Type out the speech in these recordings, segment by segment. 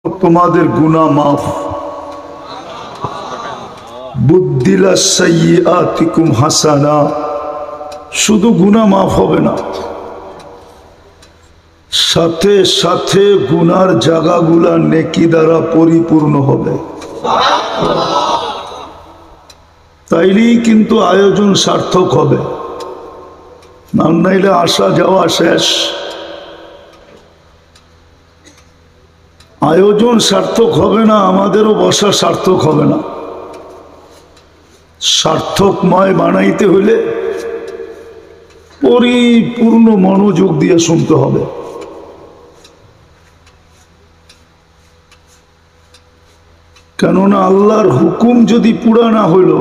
তোমাদের গুনাহ মাফ। বুদ্দিলা সাইয়্যাতিকুম হাসানা, শুধু গুনাহ মাফ হবে না, সাথে সাথে গুনার জায়গাগুলা নেকি দ্বারা পরিপূর্ণ হবে। তাইলেই কিন্তু আয়োজন সার্থক হবে, না নাইলে আসা যাওয়া শেষ। আয়োজন সার্থক হবে না, আমাদেরও বসা সার্থক হবে না। সার্থকময় বানাইতে হইলে পরিপূর্ণ মনোযোগ দিয়ে শুনতে হবে। কেননা আল্লাহর হুকুম যদি পুরা না হইল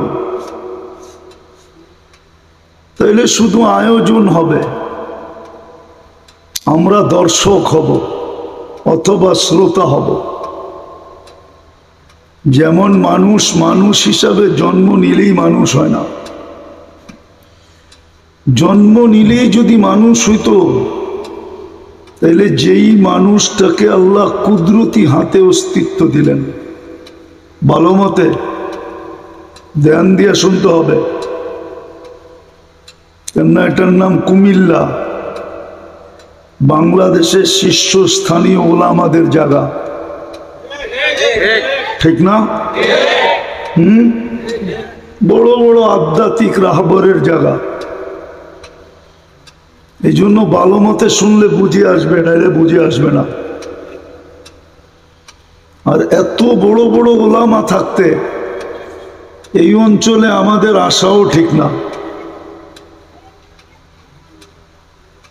তাইলে শুধু আয়োজন হবে, আমরা দর্শক হব অথবা শ্রোতা হব। যেমন মানুষ মানুষ হিসাবে জন্ম নিলেই মানুষ হয় না, জন্ম নিলেই যদি মানুষ হইতো তাইলে যেই মানুষটাকে আল্লাহ কুদরতি হাতে অস্তিত্ব দিলেন, ভালো মতে ধ্যান দিয়ে শুনতে হবে। কেননা এটার নাম কুমিল্লা, বাংলাদেশের শীর্ষস্থানীয় ওলামাদের জায়গা, ঠিক না? বড় বড় আধ্যাত্মিক রাহবরের জায়গা। এই জন্য ভালো মতে শুনলে বুঝে আসবে, নাইলে বুঝে আসবে না। আর এত বড় বড় ওলামা থাকতে এই অঞ্চলে আমাদের আসাও ঠিক না।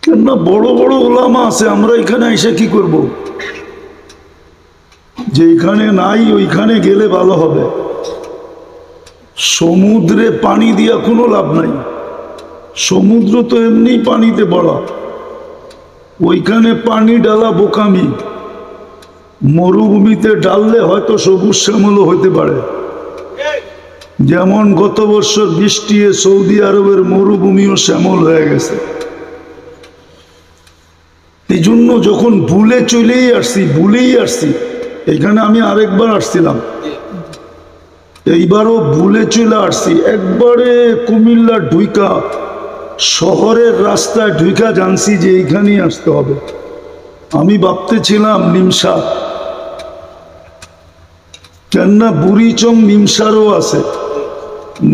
কেননা বড় বড় ওলামা আছে, আমরা এখানে এসে কি করব? যেখানে নাই ওইখানে গেলে ভালো হবে। সমুদ্রে পানি দিয়া কোনো লাভ নাই, সমুদ্র তো এমনি পানিতে বড়া, ওইখানে পানি ডালা বোকামি। মরুভূমিতে ডাললে হয়তো সবুজ শ্যামলও হইতে পারে, যেমন গত বছর বৃষ্টি সৌদি আরবের মরুভূমিও শ্যামল হয়ে গেছে। এই জন্য যখন ভুলেই আসছি, এখানে আমি আরেকবার আসছিলাম, এইবারও ভুলে চলে আসছি। একবারে কুমিল্লা ঢুইকা শহরের রাস্তায় ঢুইকা জানছি যে এইখানেই আসতে হবে। আমি ভাবতেছিলাম নিমসা, কেননা বুড়িচং নিমসারও আছে,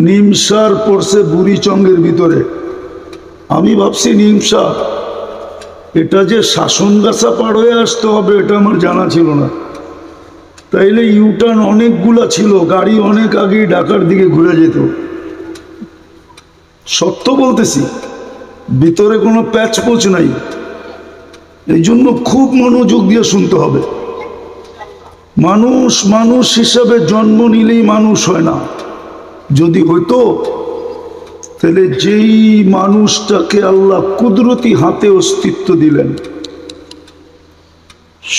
নিমসার পড়ছে বুড়িচংয়ের ভিতরে। আমি ভাবছি নিমসা, এটা যে শাসনগাছা পার হয়ে আসতে হবে এটা আমার জানা ছিল না। তাইলে ইউটার্ন অনেকগুলা ছিল, গাড়ি অনেক আগেই ঢাকার দিকে ঘুরে যেত। সত্য বলতেছি, ভিতরে কোনো প্যাচ পোচ নাই। এই জন্য খুব মনোযোগ দিয়ে শুনতে হবে। মানুষ মানুষ হিসাবে জন্ম নিলেই মানুষ হয় না। যদি হইতো তাহলে যেই মানুষটাকে আল্লাহ কুদরতি হাতে অস্তিত্ব দিলেন,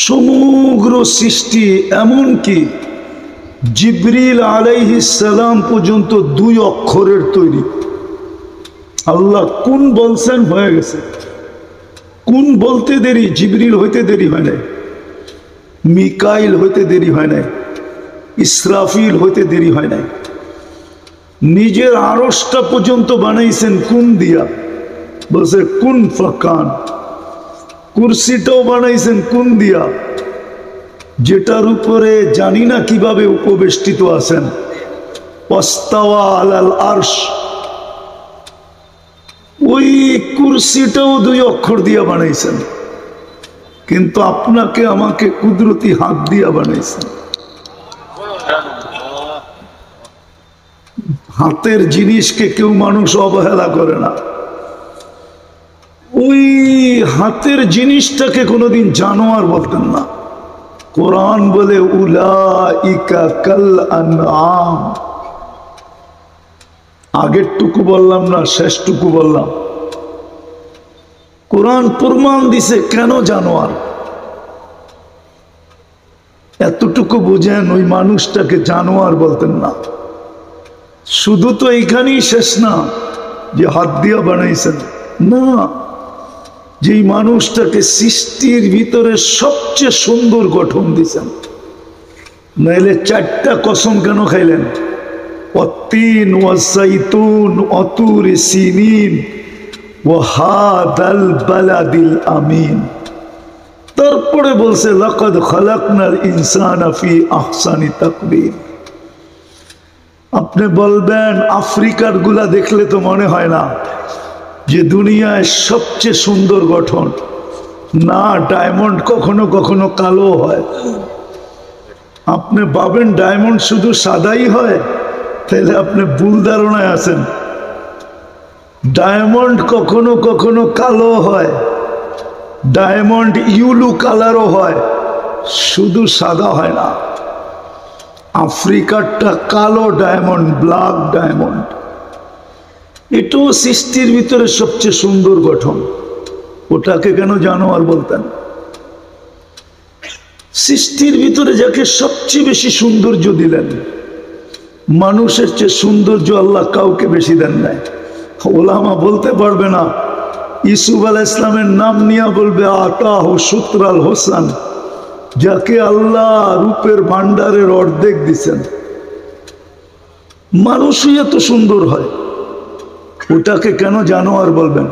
সমগ্র সৃষ্টি এমনকি জিবরিল আলাইহিস সালাম পর্যন্ত 2 অক্ষরের তৈরি। আল্লাহ কোন বলছেন হয়ে গেছে, কোন বলতে দেরি, জিবরিল হইতে দেরি হয় নাই, মিকাইল হইতে দেরি হয় নাই, ইসরাফিল হইতে দেরি হয় নাই। নিজের আরশটা পর্যন্ত বানাইছেন কোন দিয়া, বলছে কোন ফাকান। কুরসিটাও বানাইছেন কোন দিয়া, যেটার উপরে জানি না কিভাবে উপবেষ্টিত আছেন। ওয়াস্তাওয়া আলাল আরশ, ওই কুরসিটাও 2 অক্ষর দিয়া বানাইছেন। কিন্তু আপনাকে আমাকে কুদরতি হাত দিয়া বানাইছেন। হাতের জিনিসকে কেউ মানুষ অবহেলা করে না। ওই হাতের জিনিসটাকে কোনোদিন জানোয়ার বলতেন না। কোরআন বলে উলাইকা কাল আনআম। আগেরটুকু বললাম না, শেষটুকু বললাম। কোরআন প্রমাণ দিছে কেন জানোয়ার। এতটুকু বুঝেন, ওই মানুষটাকে জানোয়ার বলতেন না। শুধু তো এইখানেই শেষ না যে হাত দিয়া বানাইছেন, না, যেই মানুষটাকে সৃষ্টির ভিতরে সবচেয়ে সুন্দর গঠন দিয়েছেন, নাইলে 4টা কসম কেন খাইলেন? অত্তিন ওয়াসাইতুন অতুর সিনিন ওয়াহাদাল বালাদিল আমিন। তারপরে বলছে লাকাদ খালাকনাল ইনসানা ফি আহসানি তাকবীর। আপনি বলবেন আফ্রিকার গুলা দেখলে তো মনে হয় না যে দুনিয়ায় সবচেয়ে সুন্দর গঠন। না, ডায়মন্ড কখনো কখনো কালো হয়। আপনি ভাবেন ডায়মন্ড শুধু সাদাই হয়, তাহলে আপনি ভুল ধারণায় আছেন। ডায়মন্ড কখনো কখনো কালো হয়, ডায়মন্ড ইউলু কালারও হয়, শুধু সাদা হয় না। আফ্রিকারটা কালো ডায়মন্ড, ব্ল্যাক ডায়মন্ড। এটাও সৃষ্টির ভিতরে সবচেয়ে সুন্দর গঠন। ওটাকে কেন জানোয়ার বলতেন? সৃষ্টির ভিতরে যাকে সবচেয়ে বেশি সৌন্দর্য দিলেন, মানুষের চেয়ে সৌন্দর্য আল্লাহ কাউকে বেশি দেন নাই। ওলামা বলতে পারবে না, ইউসুফ আলাইহিস ইসলামের নাম নিয়ে বলবে আতাহু সুতরাল হোসেন, যাকে আল্লাহ রূপের ভান্ডারের অর্ধেক দিচ্ছেন। মানুষই এত সুন্দর হয়, ওটাকে কেন জানোয়ার বলবেন?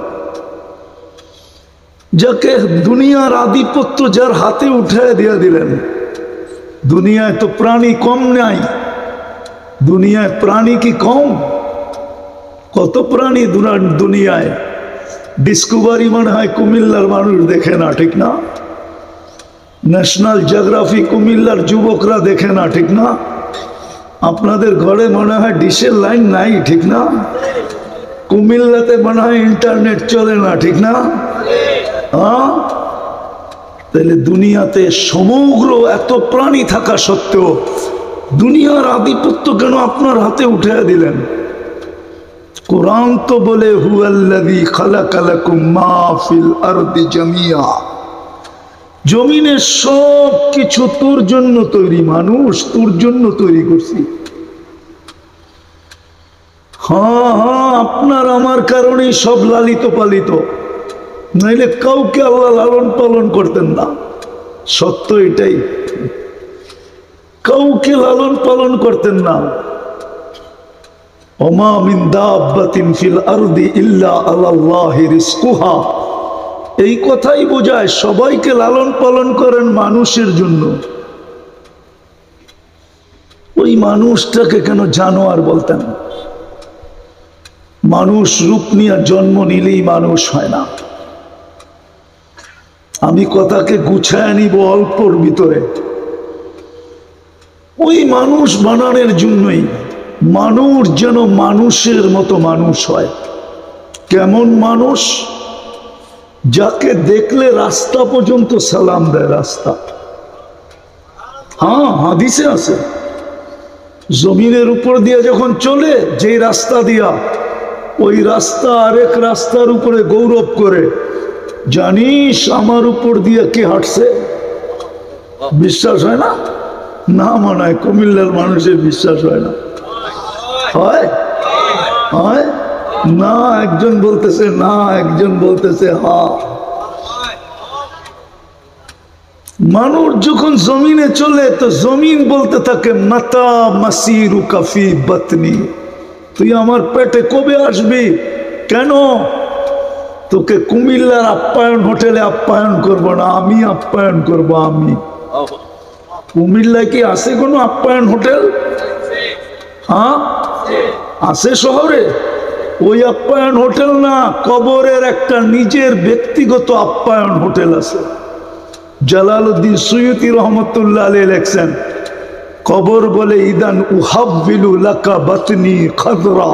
যাকে দুনিয়ার আধিপত্য যার হাতে উঠায় দিয়ে দিলেন। দুনিয়ায় তো প্রাণী কম নাই, দুনিয়ায় প্রাণী কি কম? কত প্রাণী দুনিয়ায়। ডিসকভারি মনে হয় কুমিল্লার মানুষ দেখে না, ঠিক না? ন্যাশনাল জিওগ্রাফি কুমিল্লার যুবকরা দেখে না, ঠিক না? আপনাদের ঘরে মনে হয় ডিশের লাইন নাই, ঠিক না? কুমিল্লাতে মনে হয় ইন্টারনেট চলে না, ঠিক না? হ্যাঁ, তাহলে দুনিয়াতে সমগ্র এত প্রাণী থাকা সত্ত্বেও দুনিয়ার আধিপত্য কেন আপনার হাতে উঠে দিলেন? কোরআন তো বলে হুয়াল্লাযী খালাকা লাকুম মা ফিল আরদি জামিয়া, জমিনের সব কিছু তোর জন্য তৈরি, মানুষ তোর জন্য তৈরি করছি। হ্যাঁ হ্যাঁ, আপনার আমার কারণেই সব লালিত পালিত, নাইলে কাউকে আল্লাহ লালন পালন করতেন না। সত্য এটাই, কাউকে লালন পালন করতেন না। ওমা মিন দাব্বাতিন ফিল আরদি ইল্লা আলাল্লাহি রিজকুহা, এই কথাই বোঝায় সবাইকে লালন পালন করেন মানুষের জন্য। ওই মানুষটাকে কেন জানোয়ার বলতেন? মানুষ রূপ নিয়ে জন্ম নিলেই মানুষ হয় না। আমি কথাকে গুছায় নিব অল্পর ভিতরে। ওই মানুষ বানানোর জন্যই মানুষ যেন মানুষের মতো মানুষ হয়। কেমন মানুষ? যাকে দেখলে রাস্তা পর্যন্ত সালাম দেয়। রাস্তা, হ্যাঁ হাদিসে আছে, জমিনের উপর দিয়ে যখন চলে, যেই রাস্তা দিয়া, ওই রাস্তা আরেক রাস্তার উপরে গৌরব করে, জানিস আমার উপর দিয়ে কে হাঁটছে? বিশ্বাস হয় না? না মানায়, কুমিল্লার মানুষের বিশ্বাস হয় না। হয় হয় না? একজন বলতেছে না, একজন বলতেছে হ্যাঁ। মানুষ যখন জমিনে চলে তো জমিন বলতে থাকে মাতা মাসিরু কাফি বাতনি, তুই আমার পেটে কবে আসবি? কেন? তোকে কুমিল্লার আপ্যায়ন হোটেলে আপ্যায়ন করব না, আমি আপ্যায়ন করব। আমি কুমিল্লায় কি আছে কোনো আপ্যায়ন হোটেল? হ্যাঁ আছে শহরে। ওই আপ্যায়ন হোটেল না, কবরের একটা নিজের ব্যক্তিগত আপ্যায়ন হোটেল আছে। জালালউদ্দিন সুয়ুতি রহমতুল্লাহ আলাইহি লেখছেন, কবর বলে ইদান উহাব্বিলু লাকা বাতনি খাদরা,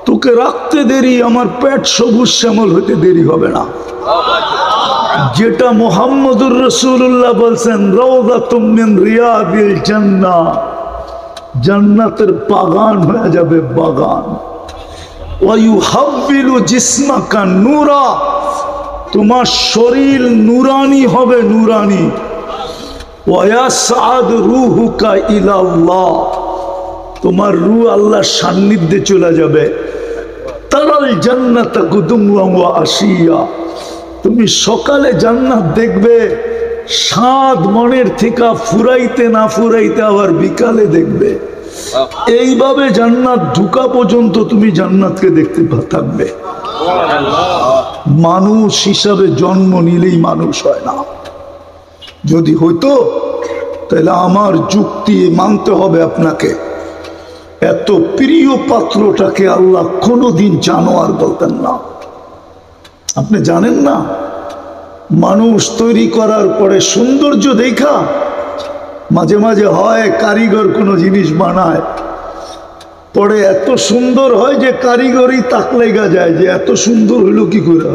তোকে রাখতে দেরি, আমার পেট সবুজ শ্যামল হতে দেরি হবে না। যেটা মুহাম্মদুর রাসূলুল্লাহ বলছেন, রাউযাতুম মিন রিয়াদিল জান্নাহ, জান্নাতের বাগান হয়ে যাবে বাগান। ওয়া ইউহাব্বিলু জিসমাকা নূরা, তোমার শরীর নুরানি হবে, নুরানি। ওয়া ইয়াসআদ রূহুকা ইলাল্লাহ, তোমার রূহ আল্লাহর সান্নিধ্যে চলে যাবে। তারাল জান্নাতা গুদুওয়া ওয়া আশিয়া, তুমি সকালে জান্নাত দেখবে, সাত মনের থেকে ফুরাইতে না ফুরাইতে আবার বিকালে দেখবে। এইভাবে জান্নাত ঢুকা পর্যন্ত তুমি জান্নাতকে দেখতে থাকবে। মানুষ হিসাবে জন্ম নিলেই মানুষ হয় না। যদি হইতো তাহলে আমার যুক্তি মানতে হবে আপনাকে, এত প্রিয় পাত্রটাকে আল্লাহ কোনোদিন জানোয়ার বলতেন না। আপনি জানেন না, মানুষ তৈরি করার পরে সৌন্দর্য দেখা মাঝে মাঝে হয় কারিগর কোনো জিনিস বানায়, পরে এত সুন্দর হয় যে কারিগরই তাক লেগা যায় যে এত সুন্দর হইল কি করে।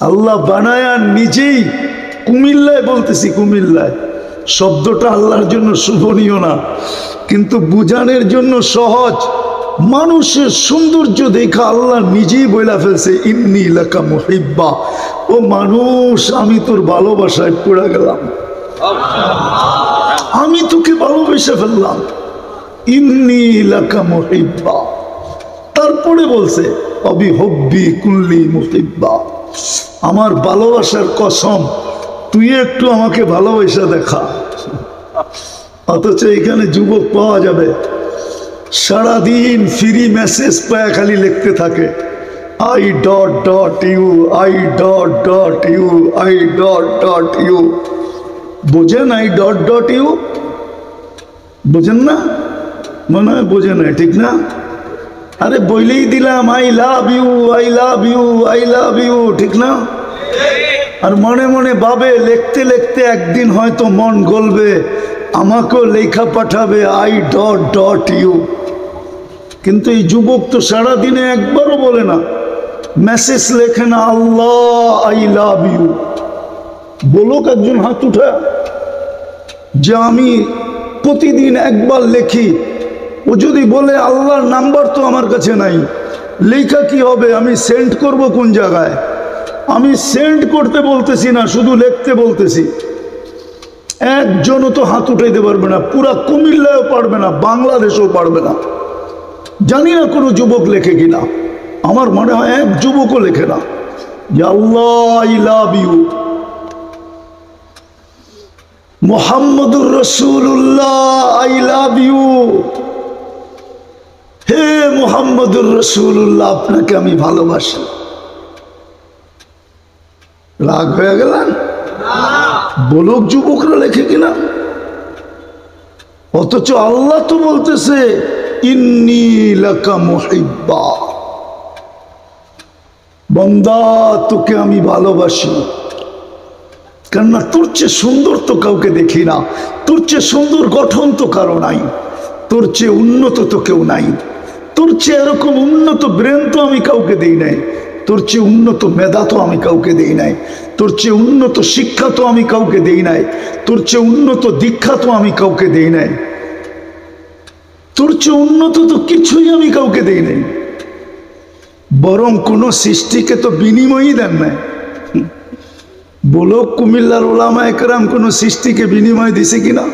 আল্লাহ বানায় নিজেই, কুমিল্লায় বলতেছি, কুমিল্লায় শব্দটা আল্লাহর জন্য শোভনীয় না, কিন্তু বুঝানোর জন্য সহজ। মানুষের সৌন্দর্য দেখা আল্লাহ নিজেই বইলা ফেলছে ইন্নী লাকা মুহিব্বা, ও মানুষ আমি তোর ভালোবাসায় পড়ে গেলাম, আমি তোকে ভালোবেসে ফেললাম, ইন্নী লাকা মুহিব্বা। তারপরে বলছে অবি হব্বি কুল্লি মুহিব্বা, আমার ভালোবাসার কসম তুই একটু আমাকে ভালোবাসা দেখা। অথচ এখানে যুবক পাওয়া যাবে সারাদিন ফ্রি মেসেজ পায় খালি লিখতে থাকে I dot dot you, I dot dot you, I dot dot you. বোঝেন আই ডট ডট ইউ? বোঝেন না? মনে হয় বোঝে না, ঠিক না? আরে বইলেই দিলাম I love you, I love you, I love you, ঠিক না? আর মনে মনে ভাবে লিখতে লিখতে একদিন হয়তো মন গলবে, আমাকেও লেখা পাঠাবে আই ডট ডট ইউ। কিন্তু এই যুবক তো সারাদিনে একবারও বলে না, মেসেজ লেখে না আল্লাহ আই লাভ ইউ। বলুক একজন হাত উঠা যে আমি প্রতিদিন একবার লেখি। ও যদি বলে আল্লাহর নাম্বার তো আমার কাছে নাই, লেখা কি হবে, আমি সেন্ড করব কোন জায়গায়? আমি সেন্ড করতে বলতেছি না, শুধু লিখতে বলতেছি। একজনও তো হাত উঠাইতে পারবে না, পুরা কুমিল্লায়ও পারবে না, বাংলাদেশেও পারবে না। জানি না কোনো যুবক লেখে কিনা, আমার মনে হয় এক যুবকও লেখে না যে আল্লাহ আই লাভ ইউ, মুহাম্মদুর রাসূলুল্লাহ আই লাভ ইউ, হে মুহাম্মদুর রাসূলুল্লাহ আপনাকে আমি ভালোবাসি। রাগ হয়ে গেলেন? বলুক যুবকরা লেখে কিনা। অথচ আল্লাহ তো বলতেছে ইন্নী লাকা মুহিব্বা, বান্দা তোকে আমি ভালোবাসি। কেননা তোর চেয়ে সুন্দর তো কাউকে দেখি না, তোর চেয়ে সুন্দর গঠন তো কারো নাই, তোর চেয়ে উন্নত তো কেউ নাই, তোর চেয়ে এরকম উন্নত ব্রেন তো আমি কাউকে দেই নাই, তোর চেয়ে উন্নত মেধা তো আমি কাউকে দেই নাই, তোর চেয়ে উন্নত শিক্ষা তো আমি কাউকে দেই নাই, তোর চেয়ে উন্নত দীক্ষা তো আমি কাউকে দেই নাই, তোর চেয়ে উন্নত তো কিছুই আমি কাউকে দেই নাই। বরং কোন সৃষ্টিকে তো বিনিময়ই দেন নাই। বলো কুমিল্লার ওলামা একরাম কোন সৃষ্টিকে বিনিময় দিছে কিনা?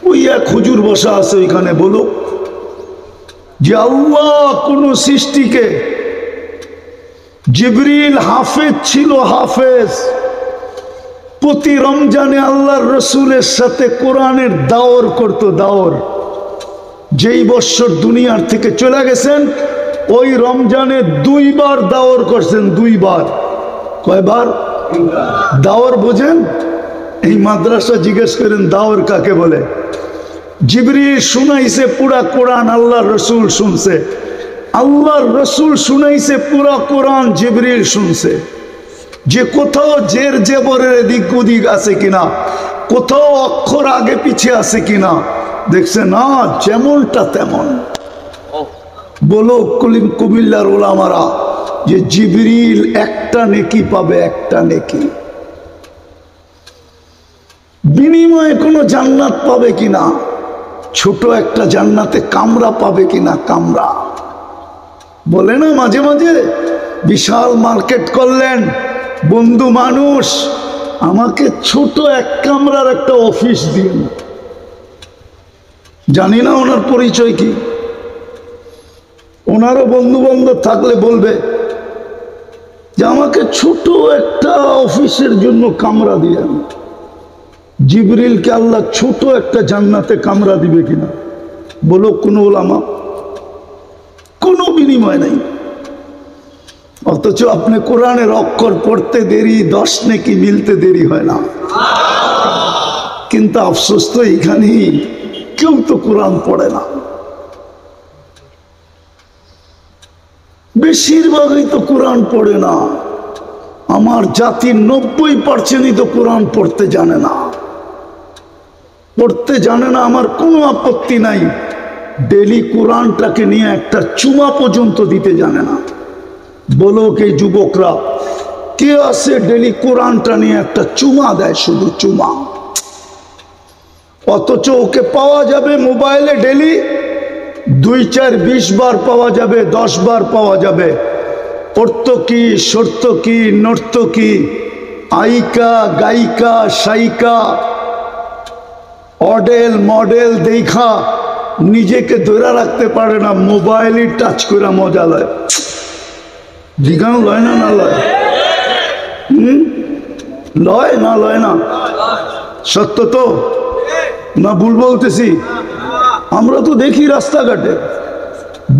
ওই এক হুজুর বসা আছে ওইখানে, বলো যে আল্লাহ কোন সৃষ্টিকে, জিবরিল হাফেজ ছিল, হাফেজ প্রতি রমজানে আল্লাহর রসুলের সাথে কোরআনের দাওর করত, দাওর। যেই বছর দুনিয়ার থেকে চলে গেছেন ওই রমজানে 2 বার দাওর করছেন, 2 বার। কয়বার দাওর বোঝেন? এই মাদ্রাসা জিজ্ঞেস করেন দাওর কাকে বলে। জিবরিল শুনাইছে পুরা কোরআন, আল্লাহর রসুল শুনছে, আল্লাহর রসুল শুনাইছে পুরা কোরআন, জিবরিল শুনছে। যে কোথাও জের জেবরের এদিক ওদিক আছে কিনা, কোথাও অক্ষর আগে পিছিয়ে আছে কিনা দেখছে না, যেমনটা তেমন। বলো কুমিল্লার ওলামারা যে জিবরিল একটা নেকি পাবে, একটা নেকি। বিনিময়ে কোনো জান্নাত পাবে কিনা, ছোট একটা জান্নাতে কামরা পাবে কিনা, কামরা। বলে না মাঝে মাঝে বিশাল মার্কেট করলেন, বন্ধু মানুষ আমাকে ছোট এক কামরার একটা অফিস দিন। জানি না ওনার পরিচয় কি, ওনারও বন্ধু বান্ধব থাকলে বলবে যে আমাকে ছোট একটা অফিসের জন্য কামরা দিয়ে, জিবরিলকে আল্লাহ ছোট একটা জান্নাতে কামরা দিবে কিনা? বলো কোন ওলামা? কোনো বিনিময় নাই। অথচ আপনি কোরআনের অক্ষর পড়তে দেরি, 10 নেকি মিলতে দেরি হয় না। কিন্তু আফসোস তো এইখানেই, কেউ তো কোরআন পড়ে না। বেশিরভাগই তো কোরআন পড়ে না। আমার জাতির 90% তো কোরআন পড়তে জানে না। পড়তে জানে না, আমার কোনো আপত্তি নাই। ডেলি কোরআনটাকে নিয়ে একটা চুমা পর্যন্ত দিতে জানে না। বলো কে যুবকরা, কে আছে ডেলি কোরআনটা নিয়ে একটা চুমা দেয়? শুধু চুমা। অথচ ওকে পাওয়া যাবে মোবাইলে ডেলি 2, 4, 20 বার পাওয়া যাবে, 10 বার পাওয়া যাবে। অর্থকি, সর্তকি, নর্তকি, আইকা, গায়িকা, সাইকা, অডেল মডেল দেখা নিজেকে ধরে রাখতে পারে না, মোবাইলই টাচ করে মজা লয়। জিগান লয় না? না লয়? লয় না? লয় না? সত্য তো না ভুল বলতেছি? আমরা তো দেখি রাস্তাঘাটে,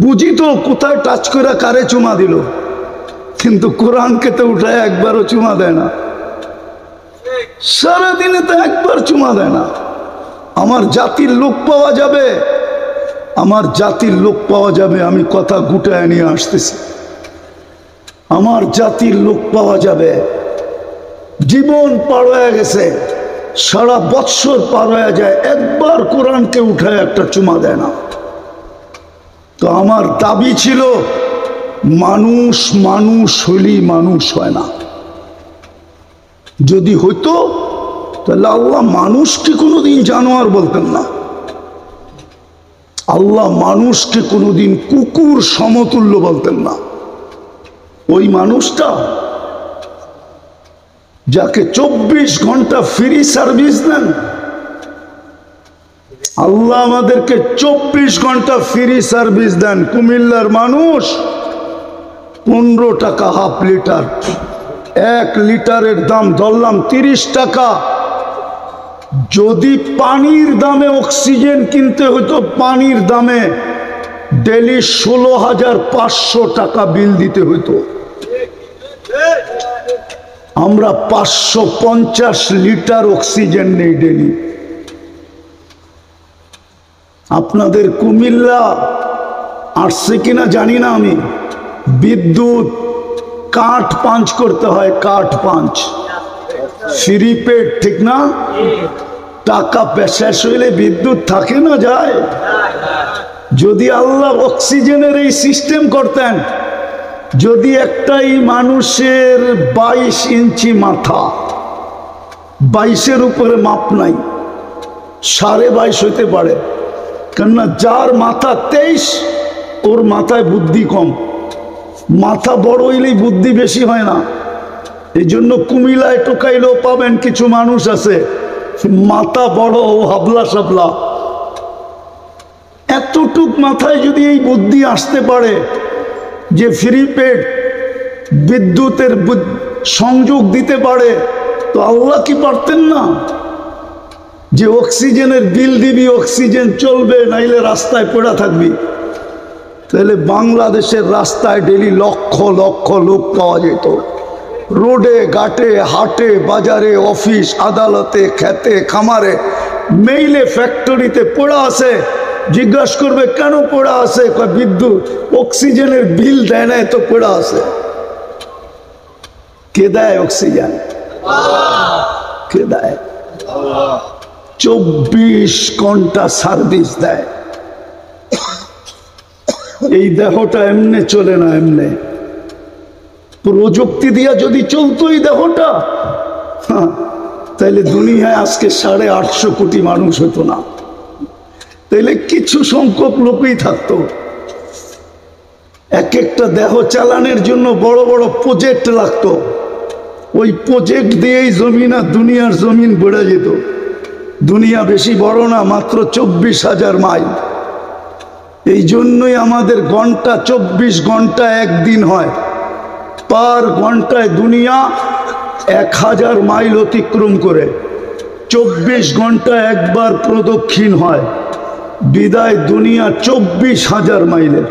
বুঝি তো কোথায় টাচ করে কারে চুমা দিল, কিন্তু কোরআনকে তো উঠায় একবারও চুমা দেয় না। সারাদিনে তো একবার চুমা দেয় না। আমার জাতির লোক পাওয়া যাবে, আমার জাতির লোক পাওয়া যাবে। আমি কথা গুটায় নিয়ে আসতেছি। আমার জাতির লোক পাওয়া যাবে। জীবন পার হয়ে গেছে, সারা বৎসর পার হয়ে যায়, একবার কোরআনকে উঠায় একটা চুমা দেয় না। তো আমার দাবি ছিল, মানুষ মানুষ হইলেই মানুষ হয় না। যদি হইতো তাহলে আল্লাহ মানুষকে কোনোদিন জানোয়ার বলতেন না। আল্লাহ মানুষকে কোনোদিন কুকুর সমতুল্য বলতেন না। ওই মানুষটা যাকে 24 ঘন্টা ফ্রি সার্ভিস দেন, আল্লাহ আমাদেরকে 24 ঘন্টা ফ্রি সার্ভিস দেন। কুমিল্লার মানুষ 15 টাকা হাফ লিটার, 1 লিটারের দাম ধরলাম 30 টাকা। যদি পানির দামে অক্সিজেন কিনতে হতো, পানির দামে ডেলি 16,500 টাকা বিল দিতে হতো। আমরা 550 লিটার অক্সিজেন নেই ডেলি। আপনাদের কুমিল্লা আসছে কিনা জানি না আমি, বিদ্যুৎ কাঠ পাঞ্চ করতে হয়, কাঠ পাঞ্চ, ফ্রি পেড, ঠিক না? টাকা শেষ হইলে বিদ্যুৎ থাকে না, যায়। যদি আল্লাহ অক্সিজেনের এই সিস্টেম করতেন, যদি একটাই মানুষের 22 ইঞ্চি মাথা, 22-এর উপরে মাপ নাই, 22.5 হইতে পারে, কেননা যার মাথা 23 ওর মাথায় বুদ্ধি কম। মাথা বড় হইলেই বুদ্ধি বেশি হয় না। এই জন্য কুমিল্লায় টোকাইলেও পাবেন কিছু মানুষ আছে মাথা বড়, হাবলা সাবলা। এতটুক মাথায় যদি এই বুদ্ধি আসতে পারে যে ফ্রি পেড বিদ্যুতের সংযোগ দিতে পারে, তো আল্লাহ কি পারতেন না যে অক্সিজেনের বিল দিবি, অক্সিজেন চলবে, নাইলে রাস্তায় পড়ে থাকবি? তাহলে বাংলাদেশের রাস্তায় ডেলি লক্ষ লক্ষ লোক পাওয়া যেত। রোডে ঘাটে, হাটে, বাজারে, অফিস আদালতে, খেতে খামারে, মেইলে, ফ্যাক্টরিতে পড়া আছে। জিজ্ঞাসা করবে কেন পড়া আছে? বিদ্যুৎ অক্সিজেনের বিল দেয় না, তো পড়া আছে। কে দেয় অক্সিজেন? কে দেয়? 24 ঘন্টা সার্ভিস দেয়। এই দেহটা এমনে চলে না, এমনে প্রযুক্তি দিয়া যদি চলতো এই দেহটা, তাইলে দুনিয়ায় আজকে 850 কোটি মানুষ হতো না। তাইলে কিছু সংখ্যক লোকই থাকতো। এক একটা দেহ চালানোর জন্য বড় বড় প্রজেক্ট লাগতো। ওই প্রজেক্ট দিয়েই জমিন আর দুনিয়ার জমিন বেড়ে যেত। দুনিয়া বেশি বড় না, মাত্র 24,000 মাইল। এই জন্যই আমাদের ঘন্টা 24 ঘন্টা একদিন হয়। পার ঘন্টায় দুনিয়া 1000 মাইল অতিক্রম করে 24 ঘন্টা একবার প্রদক্ষিণ হয়, বিদায় দুনিয়া 24,000 মাইলের।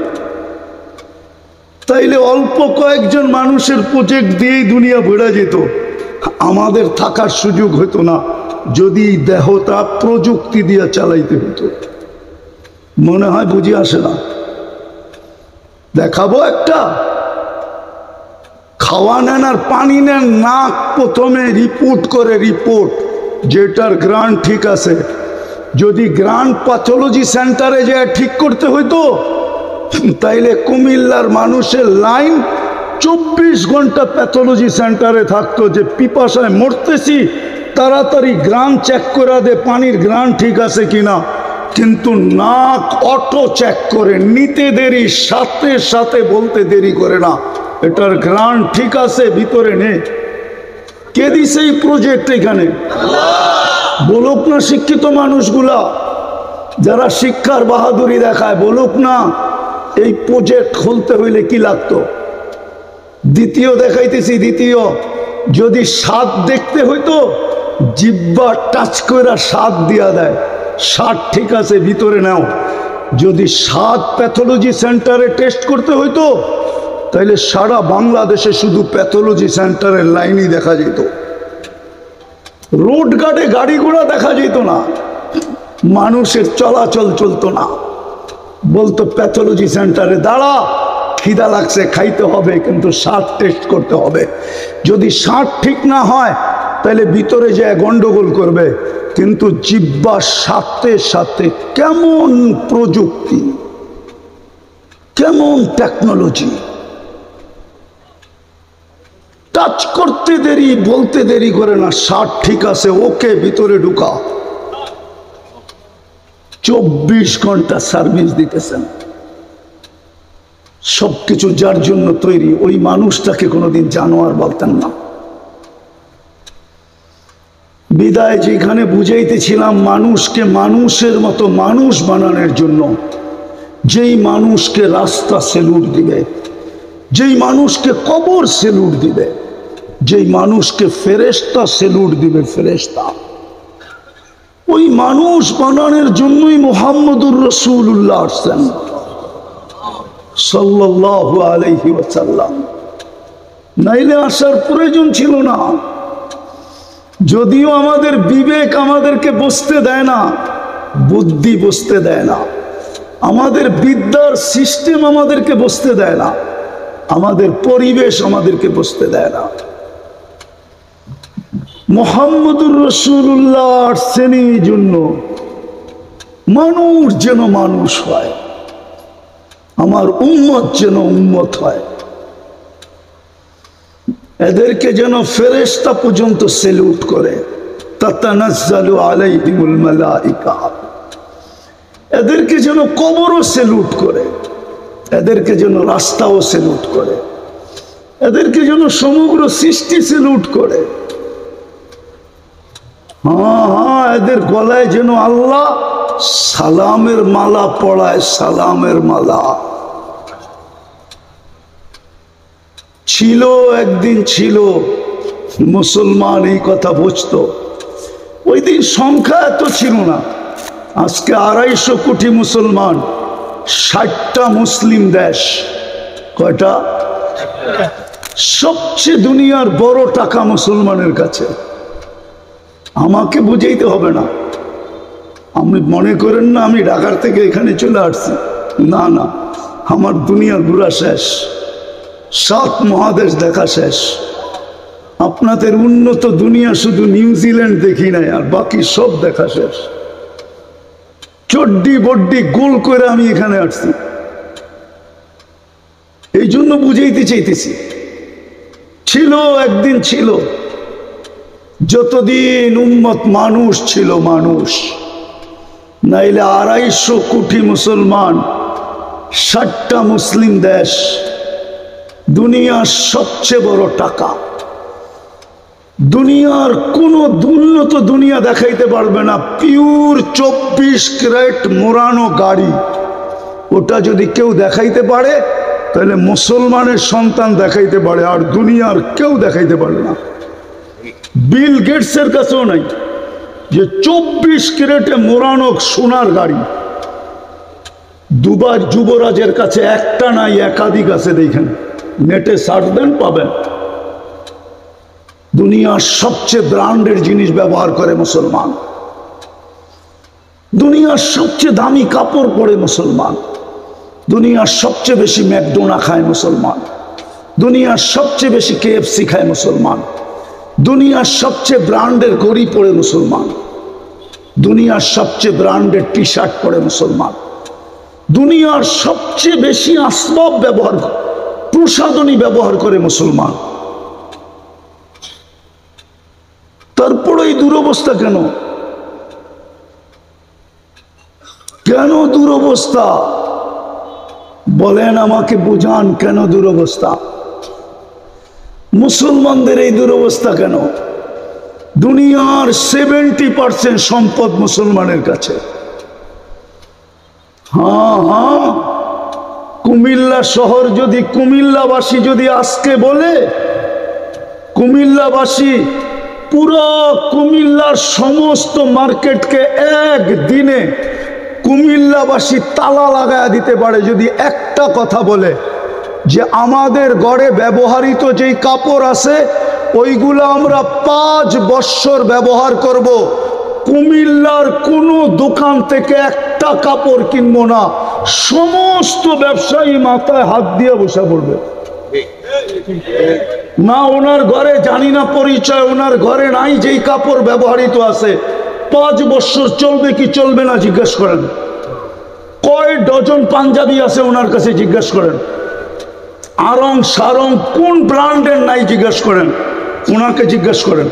তাইলে অল্প কয়েকজন মানুষের প্রজেক্ট দিয়েই দুনিয়া বেড়ে যেত, আমাদের থাকার সুযোগ হতো না যদি দেহটা প্রযুক্তি দিয়ে চালাইতে হতো। মনে হয় বুঝে আসে না? দেখাবো একটা, খাওয়া নেন আর পানি নেন, নাক প্রথমে রিপোর্ট করে, রিপোর্ট যেটার গ্রান্ট ঠিক আছে। যদি গ্রান্ট প্যাথোলজি সেন্টারে যে ঠিক করতে হইতো, তাইলে কুমিল্লার মানুষের লাইন 24 ঘন্টা প্যাথোলজি সেন্টারে থাকতো, যে পিপাসায় মরতেছি, তাড়াতাড়ি গ্রান্ট চেক করে দে, পানির গ্রান্ট ঠিক আছে কিনা। কিন্তু নাক অটো চেক করে, নিতে দেরি, সাথে সাথে বলতে দেরি করে না, এটার গ্রান্ট ঠিক আছে, ভিতরে নে। কে দিছে এই প্রজেক্ট এখানে? বলুক না শিক্ষিত মানুষগুলা, যারা শিক্ষার বাহাদুরি দেখায়, বলুক না এই প্রজেক্ট খুলতে হইলে কি লাগতো। দ্বিতীয় দেখাইতেছি, দ্বিতীয়, যদি স্বাদ দেখতে হইতো, জিহ্বা টাচ করে স্বাদ দিয়া দেয়, স্বাদ ঠিক আছে, ভিতরে নাও। যদি স্বাদ প্যাথোলজি সেন্টারে টেস্ট করতে হইতো, তাইলে সারা বাংলাদেশে শুধু প্যাথোলজি সেন্টারের লাইনই দেখা যেত, রোড ঘাটে গাড়ি ঘোড়া দেখা যেত না, মানুষের চলাচল চলতো না। বলতো প্যাথোলজি সেন্টারে দাঁড়া, খিদা লাগছে, খাইতে হবে, কিন্তু স্বাদ টেস্ট করতে হবে। যদি স্বাদ ঠিক না হয়, তাহলে ভিতরে যায় গন্ডগোল করবে। কিন্তু জিহ্বার সাথে সাথে কেমন প্রযুক্তি, কেমন টেকনোলজি, টাচ করতে দেরি, বলতে দেরি করে না, স্বাদ ঠিক আছে, ওকে, ভিতরে ঢুকা। 24 ঘন্টা সার্ভিস দিতেছেন। সবকিছু যার জন্য তৈরি, ওই মানুষটাকে কোনোদিন জানোয়ার বলতেন না। বিদায় যেখানে বুঝাইতেছিলাম, মানুষকে মানুষের মতো মানুষ বানানোর জন্য, যেই মানুষকে রাস্তা সেলুট দিবে, যেই মানুষকে কবর সেলুট দিবে, যেই মানুষকে ফেরেশতা সেলুট দিবে, ফেরেশতা, ওই মানুষ বানানোর জন্যই মুহাম্মদুর রাসূলুল্লাহ আসছেন সাল্লাল্লাহু আলাইহি ওয়াসাল্লাম। নাইলে আসার প্রয়োজন ছিল না। যদিও আমাদের বিবেক আমাদেরকে বসতে দেয় না, বুদ্ধি বসতে দেয় না, আমাদের বিদ্যার সিস্টেম আমাদেরকে বসতে দেয় না, আমাদের পরিবেশ আমাদেরকে বসতে দেয় না। মুহাম্মদুর রাসূলুল্লাহ আসছেন এই জন্য মানুষ যেন মানুষ হয়, আমার উম্মত যেন উম্মত হয়, এদেরকে যেন ফেরেশতা পর্যন্ত সেলুট করে। তাতানাজ্জালু আলাইহিমুল মালাইকা, এদেরকে যেন কবরও সেলুট করে, এদেরকে যেন রাস্তাও সেলুট করে, এদেরকে যেন সমগ্র সৃষ্টি সেলুট করে। হ্যাঁ, এদের গলায় যেন আল্লাহ সালামের মালা পড়ায়, সালামের মালা। ছিল একদিন, ছিল মুসলমান এই কথা বুঝতো। ওই দিন সংখ্যা এত ছিল না, আজকে 250 কোটি মুসলমান, 60টা মুসলিম দেশ। কয়টা? সবচেয়ে দুনিয়ার বড় টাকা মুসলমানের কাছে। আমাকে বুঝাইতে হবে না, আমি মনে করেন না আমি ঢাকার থেকে এখানে চলে আসছি, না না, আমার দুনিয়ার ঘোরা শেষ, 7 মহাদেশ দেখা শেষ। আপনাদের উন্নত দুনিয়া শুধু নিউজিল্যান্ড দেখি নাই, আর বাকি সব দেখা শেষ। চড্ডি বড্ডি গোল করে আমি এখানে আসছি, এই জন্য বুঝাইতে চাইতেছি। ছিল একদিন, ছিল যতদিন উম্মত মানুষ ছিল, মানুষ, নাইলে 250 কোটি মুসলমান, 60টা মুসলিম দেশ, দুনিয়ার সবচেয়ে বড় টাকা। দুনিয়ার কোন উন্নত দুনিয়া দেখাইতে পারবে না পিওর 24 ক্যারেট মোড়ানো গাড়ি। ওটা যদি কেউ দেখাইতে পারে, তাহলে মুসলমানের সন্তান দেখাইতে পারে, আর দুনিয়ার কেউ দেখাইতে পারে না। বিল গেটসের কাছেও নাই যে 24 ক্যারেটে মোড়ানো সোনার গাড়ি। দুবার যুবরাজের কাছে একটা নাই, একাধিক আছে, দেখেন নেটে সার্চ দেন পাবেন। দুনিয়ার সবচেয়ে ব্র্যান্ডের জিনিস ব্যবহার করে মুসলমান, দুনিয়ার সবচেয়ে দামি কাপড় পরে মুসলমান, দুনিয়ার সবচেয়ে বেশি ম্যাকডোনা খায় মুসলমান, দুনিয়ার সবচেয়ে বেশি KFC খায় মুসলমান, দুনিয়ার সবচেয়ে ব্র্যান্ডের ঘড়ি পরে মুসলমান, দুনিয়ার সবচেয়ে ব্র্যান্ডের টি-শার্ট পরে মুসলমান, দুনিয়ার সবচেয়ে বেশি আসবাব ব্যবহার, প্রসাধনী ব্যবহার করে মুসলমান। তারপরে এই দুরবস্থা কেন? কেন দুরবস্থা বলেন, আমাকে বুঝান কেন দুরবস্থা? মুসলমানদের এই দুরবস্থা কেন? দুনিয়ার 70% সম্পদ মুসলমানের কাছে। হ্যাঁ, কুমিল্লা শহর যদি, কুমিল্লাবাসী যদি আজকে বলে, কুমিল্লাবাসী পুরো কুমিল্লার সমস্ত মার্কেটকে একদিনে কুমিল্লাবাসী তালা লাগায়া দিতে পারে, যদি একটা কথা বলে যে আমাদের ঘরে ব্যবহৃত যেই কাপড় আছে ওইগুলো আমরা 5 বছর ব্যবহার করব, কুমিল্লার কোনো দোকান থেকে একটা কাপড় কিনবো না, সমস্ত ব্যবসায়ী মাথায় হাত দিয়ে বসে পড়বে। না ওনার ঘরে জানি না পরিচয়, ওনার ঘরে নাই যেই কাপড় ব্যবহৃত আছে 5 বছর চলবে কি চলবে না জিজ্ঞেস করেন। কয় ডজন পাঞ্জাবি আছে ওনার কাছে জিজ্ঞেস করেন। আরং সারং কোন ব্র্যান্ডের নাই জিজ্ঞেস করেন, ওনাকে জিজ্ঞেস করেন।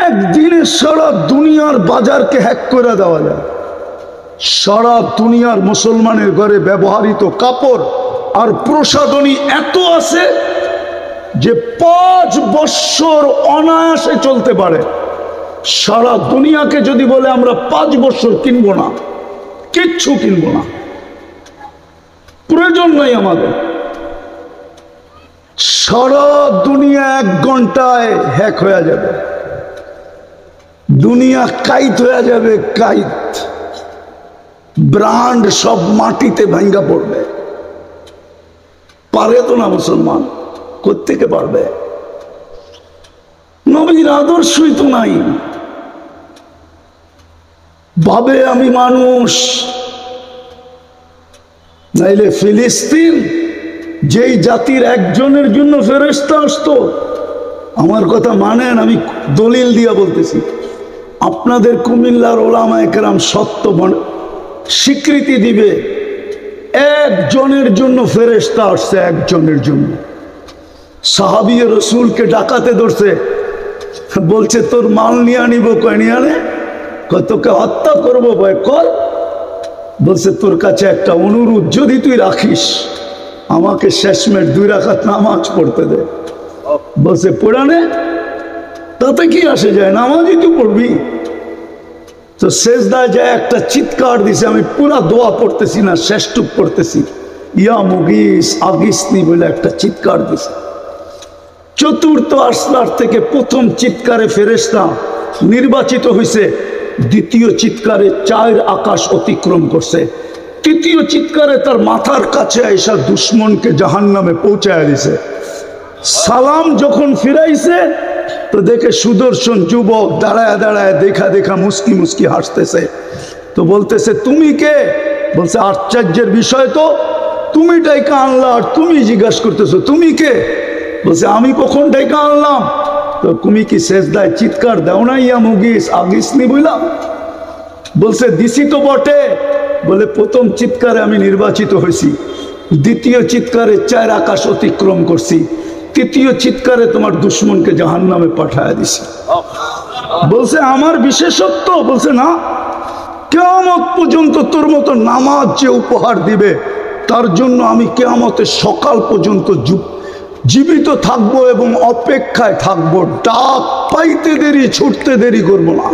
একদিনে সারা দুনিয়ার বাজারকে হ্যাক করে দেওয়া যায়। সারা দুনিয়ার মুসলমানের ঘরে ব্যবহৃত কাপড় আর প্রসাধনী এত আছে যে 5 বছর অনায়াসে চলতে পারে। সারা দুনিয়াকে যদি বলে আমরা 5 বছর কিনবো না, কিচ্ছু কিনবো না, প্রয়োজন নাই আমাদের, সারা দুনিয়া 1 ঘন্টায় হ্যাক হয়ে যাবে, দুনিয়া কাইত হয়ে যাবে, কাইত। ব্র্যান্ড সব মাটিতে ভাঙ্গা পড়বে। পারে তো না মুসলমান, কোত্থেকে পারবে? নবীর আদর্শই তো নাই। ভাবে আমি মানুষ, নাইলে ফিলিস্তিন যেই জাতির একজনের জন্য ফেরেশতা আসতো। আমার কথা মানেন, আমি দলিল দিয়া বলতেছি। আপনাদের কুমিল্লার ওলামায়ে কেরাম সত্য স্বীকৃতি দিবে, একজনের জন্য ফেরেশতা আসছে, একজনের জন্য। সাহাবী রাসূলকে ডাকাতে ধরছে, বলছে তোর মাল নিয়ে আনিব, কয় নিয়ে আনে, তোকে হত্যা করবো, ভয় কর। বলছে তোর কাছে একটা অনুরোধ, যদি তুই রাখিস আমাকে শেষমেশ 2 রাকাত নামাজ পড়তে দে। বলছে পড়ানে, তাতে কি আসে যায়, নামাজই তুই পড়বি। তো সেজদায় যায় একটা চিৎকার দিছে, আমি পুরা দোয়া পড়তেছি না, শেষটুক পড়তেছি, ইয়া মুগিস আগিসনি বলে একটা চিৎকার দিছে। চতুর্থ আসলার থেকে প্রথম চিৎকারে ফেরেশতা নির্বাচিত হয়েছে, দ্বিতীয় চিৎকারে 4 আকাশ অতিক্রম করছে, তৃতীয় চিৎকারে তার মাথার কাছে এসে দুশ্মনকে জাহান্নামে পৌঁছায় দিছে। সালাম যখন ফিরাইছে তো দেখে সুদর্শন যুবক দাঁড়ায় দাঁড়ায় দেখা দেখা মুস্কি মুস্কি হাসতেছে। তো বলতেছে তুমি কে? বলছে আশ্চর্যের বিষয় তো, তুমি ডাইকা আনলা আর তুমি জিজ্ঞাসা করতেছো তুমি কে? বলছে আমি কখন ডাইকা আনলাম? তো তুমি কি সেজদায় চিৎকার দাও না ইয়া মুগিস আগিসনি বললাম? বলছে দিছি তো বটে। বলে প্রথম চিৎকারে আমি নির্বাচিত হয়েছি, দ্বিতীয় চিৎকারে 4 আকাশ অতিক্রম করছি, তৃতীয় চিৎকারে তোমার দুশ্মনকে জাহান্নামে পাঠায় দিছি। বলছে আমার বিশেষত্ব? বলছে না, কিয়ামত পর্যন্ত তোর মতো নামাজ যে উপহার দিবে তার জন্য আমি কিয়ামতের সকাল পর্যন্ত জীবিত থাকবো এবং অপেক্ষায় থাকবো, ডাক পাইতে দেরি ছুটতে দেরি করবো না।